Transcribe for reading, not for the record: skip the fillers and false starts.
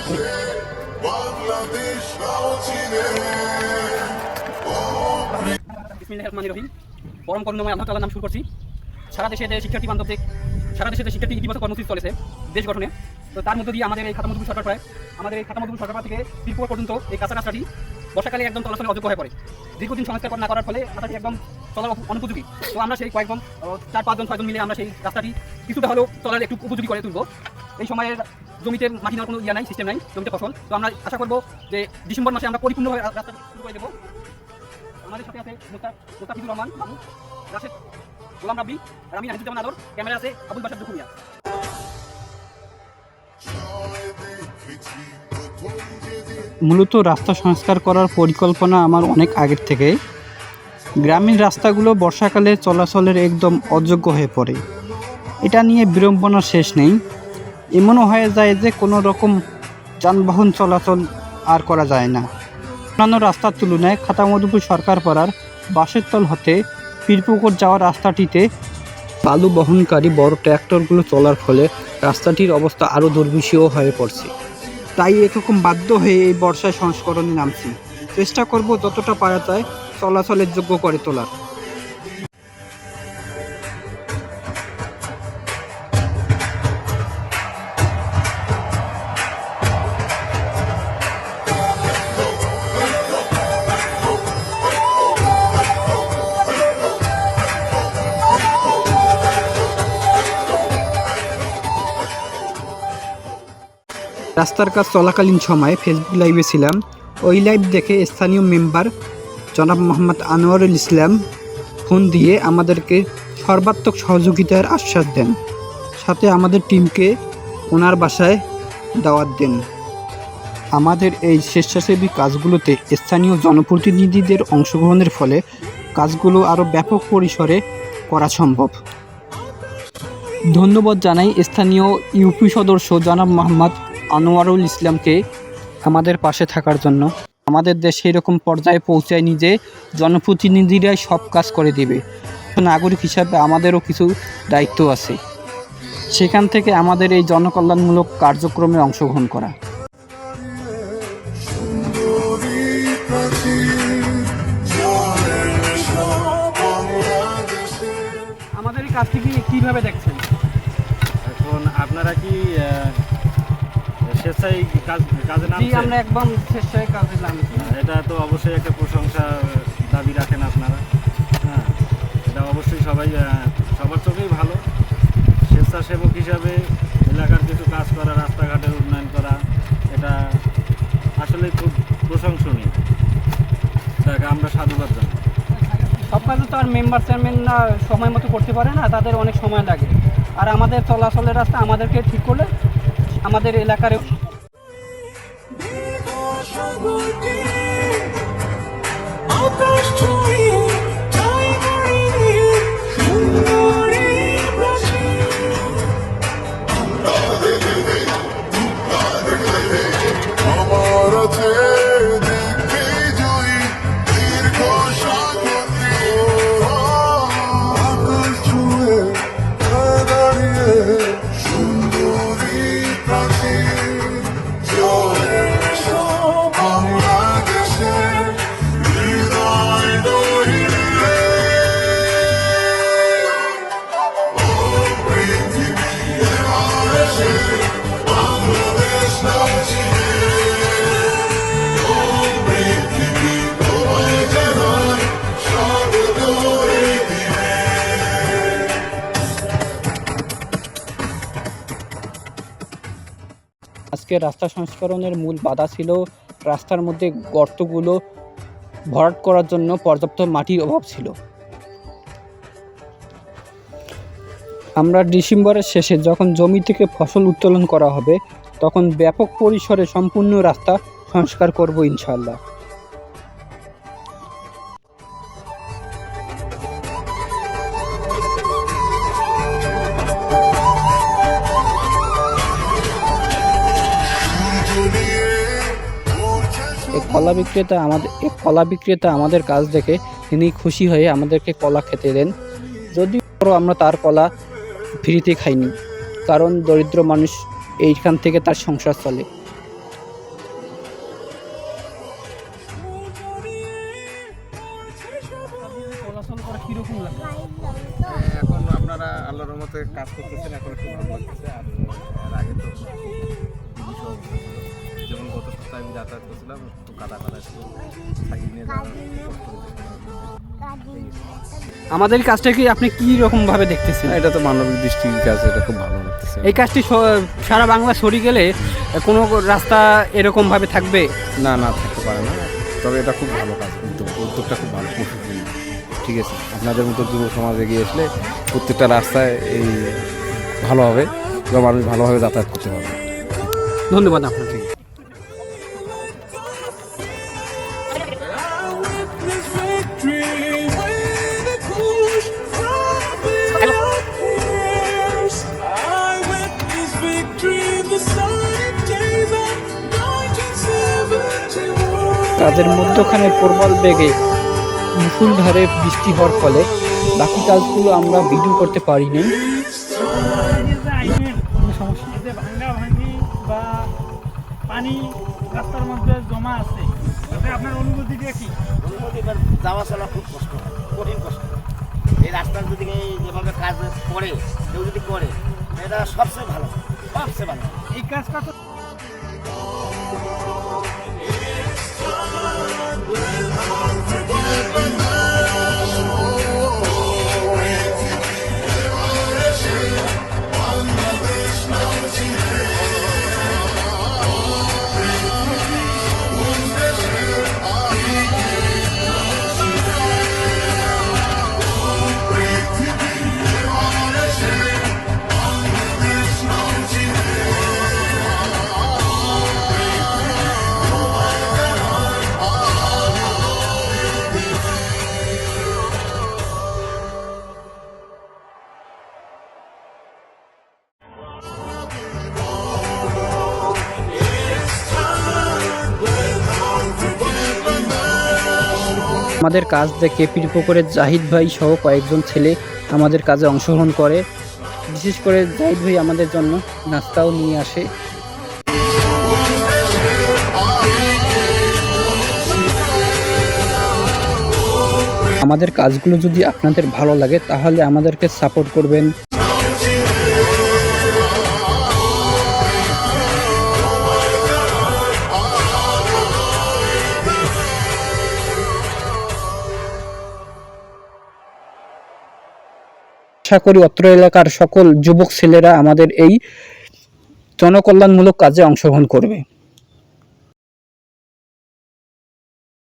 বিসমিল্লাহির রহমানির রহিম। পরম করুণাময় আল্লাহ তাআলার নাম শুরু করছি। সারা দেশে যে শিক্ষার্থী বান্ধব সারা দেশে যে শিক্ষার্থী ইতিবাচক কর্মসূচি চলেছে দেশ গঠনে, তো তার মধ্যে দিয়ে আমাদের এই খাতা মজবুর সরকার থেকে পীরপুর পর্যন্ত এই কাঁচা রাস্তাটি বর্ষাকালে একদম চলাচলে অযোগ্য হয়ে পড়ে। দীর্ঘদিন সংস্কার না করার ফলে রাস্তাটি একদম চলার অনুপযোগী। তো আমরা সেই কয়েকজন 4-5-6 মিলে আমরা সেই রাস্তাটি কিছুটা হলেও চলার একটু উপযোগী করে তুলব। এই সময়ের জমিতে মাটি নেওয়ার কোনো নাই, সিস্টেম নাই, জমিতে ফসল। তো আমরা আশা করবো যে ডিসেম্বর মাসে আমরা পরিপূর্ণভাবে রাস্তা শুরু করে দেবো। আমাদের সাথে আছে মোস্তাফিজুর রহমান বাবু, রাশেদ গোলাম রাব্বি, আর আমি নাহিদুজ্জামান আদর। ক্যামেরা আছে আবুল বাশার জুকুমিয়া। মূলত রাস্তা সংস্কার করার পরিকল্পনা আমার অনেক আগের থেকে। গ্রামীণ রাস্তাগুলো বর্ষাকালে চলাচলের একদম অযোগ্য হয়ে পড়ে। এটা নিয়ে বিড়ম্বনার শেষ নেই। এমনও হয়ে যায় যে কোনো রকম যানবাহন চলাচল আর করা যায় না। অন্যান্য রাস্তার তুলনায় খাতামধুপুর সরকারপাড়ার বাঁশেরতল হতে পীরপুকুর যাওয়ার রাস্তাটিতে বালু বহনকারী বড় ট্র্যাক্টরগুলো চলার ফলে রাস্তাটির অবস্থা আরও দুর্বিষহ হয়ে পড়ছে। তাই এরকম বাধ্য হয়ে এই বর্ষায় সংস্করণে নামছি। চেষ্টা করব যতটা পারা যায় চলাচলের যোগ্য করে তোলার। রাস্তার কাজ চলাকালীন সময়ে ফেসবুক লাইভে ছিলাম। ওই লাইভ দেখে স্থানীয় মেম্বার জনাব মোহাম্মদ আনোয়ারুল ইসলাম ফোন দিয়ে আমাদেরকে সর্বাত্মক সহযোগিতার আশ্বাস দেন, সাথে আমাদের টিমকে ওনার বাসায় দাওয়াত দেন। আমাদের এই স্বেচ্ছাসেবী কাজগুলোতে স্থানীয় জনপ্রতিনিধিদের অংশগ্রহণের ফলে কাজগুলো আরও ব্যাপক পরিসরে করা সম্ভব। ধন্যবাদ জানাই স্থানীয় ইউপি সদস্য জনাব মোহাম্মদ আনোয়ারুল ইসলামকে আমাদের পাশে থাকার জন্য। আমাদের দেশে এরকম পর্যায়ে পৌঁছায়নি যে জনপ্রতিনিধিরাই সব কাজ করে দেবে। নাগরিক হিসাবে আমাদেরও কিছু দায়িত্ব আছে, সেখান থেকে আমাদের এই জনকল্যাণমূলক কার্যক্রমে অংশগ্রহণ করা। আমাদের এই কাজটি কীভাবে দেখছেন? এখন আপনারা কি স্বেচ্ছায় কাজে নামছেন? আমরা একদম স্বেচ্ছায় কাজে নামছি। এটা তো অবশ্যই একটা প্রশংসা দাবি রাখেন আপনারা। হ্যাঁ, এটা অবশ্যই সবার চোখেই ভালো। স্বেচ্ছাসেবক হিসাবে এলাকার কিছু কাজ করা, রাস্তাঘাটের উন্নয়ন করা, এটা আসলে খুব প্রশংসনীয়। এটাকে আমরা সাধুবাদ জানাই। সব কাজে তো আর মেম্বার চেয়ারম্যানরা সময় মতো করতে পারে না, তাদের অনেক সময় লাগে। আর আমাদের চলাচলের রাস্তা আমাদেরকে ঠিক করলে আমাদের এলাকার আজকে রাস্তা সংস্করণের মূল বাধা ছিল রাস্তার মধ্যে গর্তগুলো ভরাট করার জন্য পর্যাপ্ত মাটির অভাব ছিল। আমরা ডিসেম্বরের শেষে যখন জমি থেকে ফসল উত্তোলন করা হবে তখন ব্যাপক পরিসরে সম্পূর্ণ রাস্তা সংস্কার করব ইনশাআল্লাহ। কলা বিক্রেতা আমাদের কাজ দেখে তিনি খুশি হয়ে আমাদেরকে কলা খেতে দেন। যদিও আমরা তার কলা ফ্রিতে খাইনি, কারণ দরিদ্র মানুষ এইখান থেকে তার সংসার চলে। যাতায়াত করছিলাম, একটু কাদা কাদা ছিল, সাইকেল নিয়ে যাওয়া কষ্ট হতো। আমাদের কাজটা কি আপনি কি রকম ভাবে দেখতেছেন? এটা তো মানবিক দৃষ্টির কাজ, এটা খুব ভালো লাগতেছে। এই কাজটি সারা বাংলা ছড়িয়ে গেলে কোনো রাস্তা এরকম ভাবে থাকবে? না না, থাকতে পারে না, তবে এটা খুব ভালো কাজ, উদ্যোগটা খুব ভালো, প্রশংসনীয়। ঠিক আছে, আপনাদের মতো যুব সমাজ এগিয়ে আসলে প্রত্যেকটা রাস্তায় এই ভালো হবে এবং মানুষ ভালোভাবে যাতায়াত করতে পারবে। ধন্যবাদ আপনাকে। কাজের মধ্যখানে প্রবল বেগে মুষলধারে বৃষ্টি হওয়ার ফলে বাকি কাজগুলো আমরা ভিডিও করতে পারিনি। ভাঙ্গি বা পানি রাস্তার মধ্যে জমা আছে, তাতে আপনার অনুভূতিটা কি? অনুভূতি এবার যাওয়া চলা খুব কষ্ট, কঠিন কষ্ট। এই রাস্তার যদি যেভাবে কাজ করে কেউ যদি করে, এটা সবচেয়ে ভালো, সবচেয়ে ভালো। এই কাজটা তো আমাদের কাজ দেখে পীরপুকুরের জাহিদ ভাই সহ কয়েকজন ছেলে আমাদের কাজে অংশগ্রহণ করে। বিশেষ করে জাহিদ ভাই আমাদের জন্য নাস্তাও নিয়ে আসে। আমাদের কাজগুলো যদি আপনাদের ভালো লাগে তাহলে আমাদেরকে সাপোর্ট করবেন। আশা করি অত্র এলাকার সকল যুবক ছেলেরা আমাদের এই জনকল্যাণমূলক কাজে অংশগ্রহণ করবে।